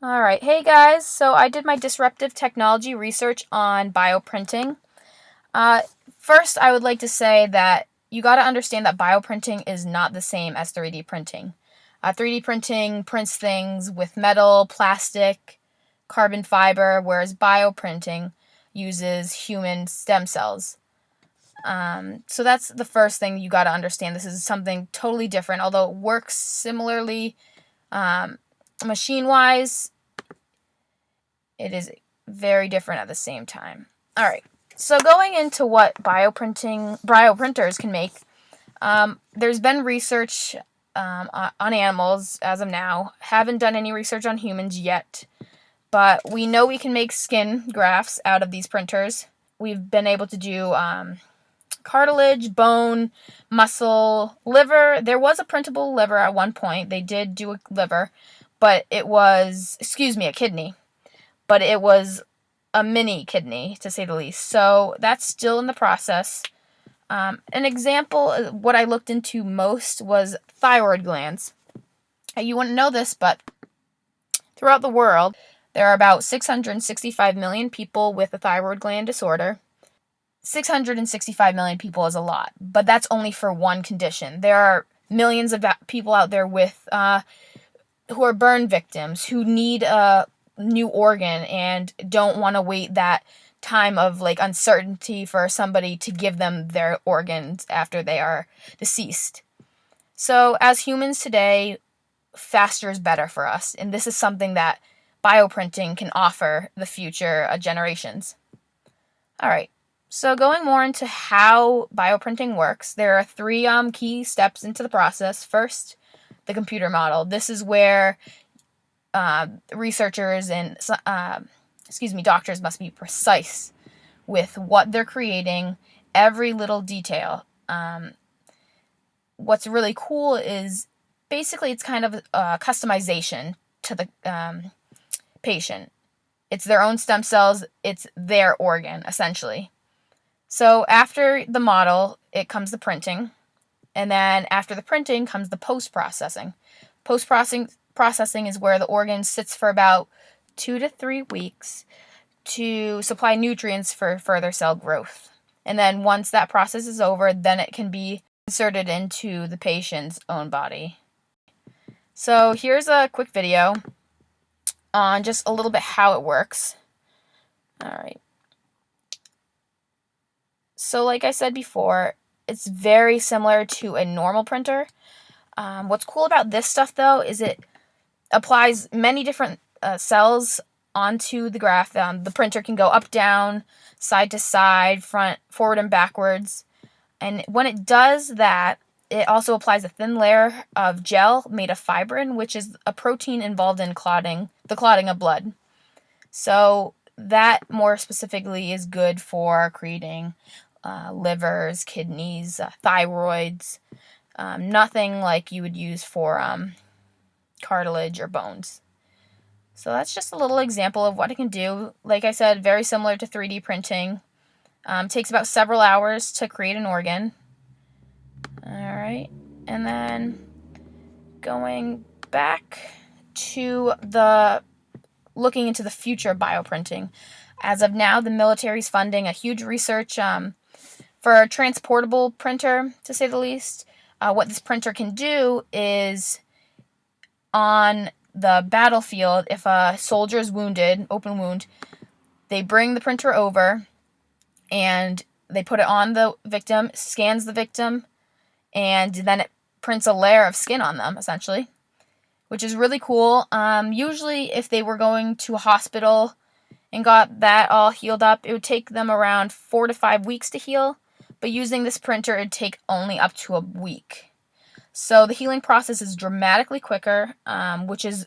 Alright, hey guys, so I did my disruptive technology research on bioprinting. Uh, First, I would like to say that you got to understand that bioprinting is not the same as 3D printing. 3D printing prints things with metal, plastic, carbon fiber, whereas bioprinting uses human stem cells. So that's the first thing you got to understand. This is something totally different, although it works similarly machine-wise. It is very different at the same time. All right. So going into what bioprinters can make, there's been research on animals as of now. Haven't done any research on humans yet, but we know we can make skin grafts out of these printers. We've been able to do cartilage, bone, muscle, liver. There was a printable liver at one point. They did do a liver, but it was, a kidney, but it was a mini kidney, to say the least. So that's still in the process. An example, what I looked into most was thyroid glands. You wouldn't know this, but throughout the world, there are about 665 million people with a thyroid gland disorder. 665 million people is a lot, but that's only for one condition. There are millions of people out there with who are burn victims, who need a new organ and don't want to wait that time of uncertainty for somebody to give them their organs after they are deceased. So as humans today, faster is better for us, and this is something that bioprinting can offer the future generations. All right. So going more into how bioprinting works, there are three key steps into the process. First, the computer model. This is where researchers and doctors must be precise with what they're creating, every little detail. What's really cool is basically it's kind of customization to the patient. It's their own stem cells. It's their organ, essentially. So after the model, it comes the printing. And then after the printing comes the post-processing. Post-processing is where the organ sits for about 2 to 3 weeks to supply nutrients for further cell growth. And then once that process is over, then it can be inserted into the patient's own body. So here's a quick video on just a little bit how it works. All right. So like I said before, it's very similar to a normal printer. What's cool about this stuff, though, is it applies many different cells onto the graft. The printer can go up, down, side to side, front, forward, and backwards. And when it does that, it also applies a thin layer of gel made of fibrin, which is a protein involved in the clotting of blood. So that more specifically is good for creating livers, kidneys, thyroids, nothing like you would use for cartilage or bones. So that's just a little example of what it can do. Like I said, very similar to 3D printing. Takes about several hours to create an organ. All right, and then going back to looking into the future of bioprinting. As of now, the military is funding a huge research for a transportable printer, to say the least. What this printer can do is, on the battlefield, if a soldier is wounded, open wound, they bring the printer over and they put it on the victim, scans the victim, and then it prints a layer of skin on them, essentially, which is really cool. Usually, if they were going to a hospital and got that all healed up, it would take them around 4 to 5 weeks to heal. But using this printer, it'd take only up to a week. So the healing process is dramatically quicker, which is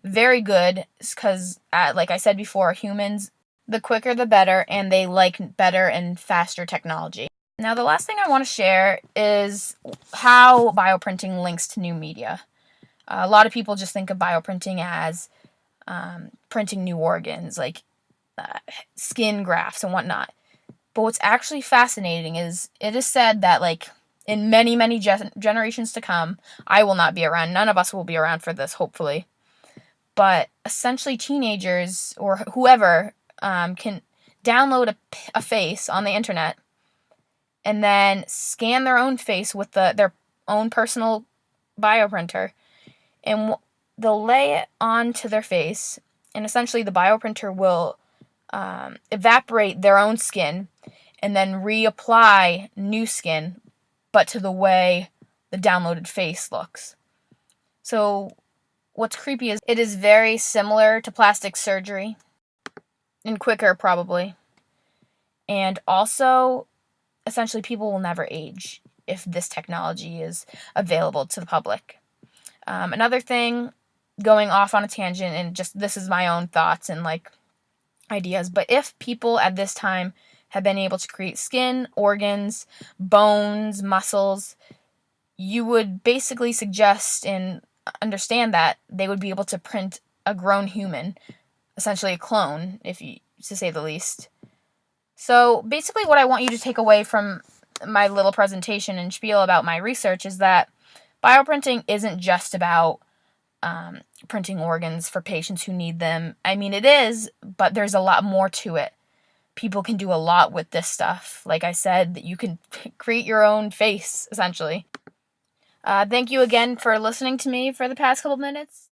very good because, like I said before, humans, the quicker the better, and they like better and faster technology. Now, the last thing I want to share is how bioprinting links to new media. A lot of people just think of bioprinting as printing new organs, like skin grafts and whatnot. But what's actually fascinating is it is said that, in many, many generations to come, I will not be around. None of us will be around for this, hopefully. but essentially teenagers or whoever can download a face on the internet and then scan their own face with their own personal bioprinter, and they'll lay it onto their face, and essentially the bioprinter will evaporate their own skin and then reapply new skin, but to the way the downloaded face looks. So what's creepy is it is very similar to plastic surgery, and quicker probably. And also, essentially, people will never age if this technology is available to the public. Another thing, going off on a tangent, and just this is my own thoughts and like ideas, but if people at this time have been able to create skin, organs, bones, muscles, you would basically suggest and understand that they would be able to print a grown human, essentially a clone, to say the least. So basically what I want you to take away from my little presentation and spiel about my research is that bioprinting isn't just about printing organs for patients who need them. I mean, it is, but there's a lot more to it. People can do a lot with this stuff. Like I said, that you can create your own face, essentially. Thank you again for listening to me for the past couple minutes.